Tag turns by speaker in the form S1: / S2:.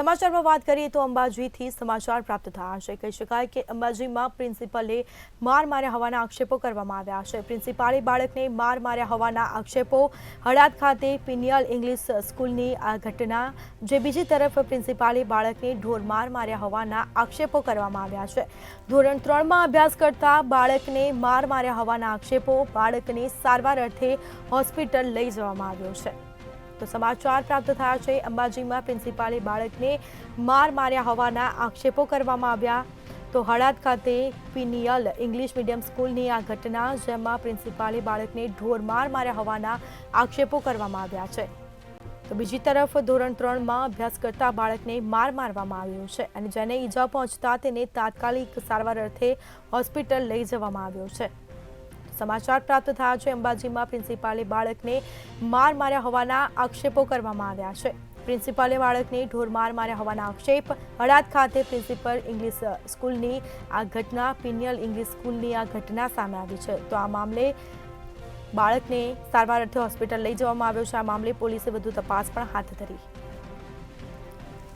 S1: સમાચારમાં વાત કરીએ તો અંબાજીથી સમાચાર પ્રાપ્ત થયા છે। કહી શકાય કે અંબાજીમાં પ્રિન્સિપલે માર માર્યા હોવાના આક્ષેપો કરવામાં આવ્યા છે। પ્રિન્સિપાલે બાળકને માર માર્યા હોવાના આક્ષેપો। હળાદ ખાતે પિનિયલ ઇંગ્લિશ સ્કૂલની આ ઘટના, જે બીજી તરફ પ્રિન્સિપાલે બાળકને ઢોરમાર માર્યા હોવાના આક્ષેપો કરવામાં આવ્યા છે। ધોરણ 3માં અભ્યાસ કરતા બાળકને માર માર્યા હોવાના આક્ષેપો। બાળકને સારવાર અર્થે હોસ્પિટલ લઈ જવામાં આવ્યો છે। તો સમાચાર પ્રાપ્ત થયા છે અંબાજીમાં પ્રિન્સિપાલે બાળકને માર માર્યા હોવાના આક્ષેપો કરવામાં આવ્યા। તો હળાદ ખાતે પિનિયલ ઇંગ્લિશ મીડિયમ સ્કૂલની આ ઘટના, જેમાં પ્રિન્સિપાલે બાળકને ઢોરમાર માર્યા હોવાના આક્ષેપો કરવામાં આવ્યા છે। તો બીજી તરફ ધોરણ 3માં અભ્યાસ કરતા બાળકને માર મારવામાં આવ્યો છે અને જેને ઈજા પહોંચતા તેને તાત્કાલિક સારવાર અર્થે હોસ્પિટલ લઈ જવામાં આવ્યો છે। સમાચાર પ્રાપ્ત થયા છે અંબાજીમાં પ્રિન્સિપાલે બાળકને માર માર્યા હોવાના આક્ષેપો કરવામાં આવ્યા છે। પ્રિન્સિપાલે બાળકને ઢોરમાર માર્યા હોવાના આક્ષેપ। હળાદ ખાતે પ્રિન્સિપલ ઇંગ્લિશ સ્કૂલની આ ઘટના, પિનિયલ ઇંગ્લિશ સ્કૂલની આ ઘટના સામે આવી છે। તો આ મામલે બાળકને સારવાર અર્થે હોસ્પિટલ લઈ જવામાં આવ્યો છે। આ મામલે પોલીસે વધુ તપાસ પણ હાથ ધરી।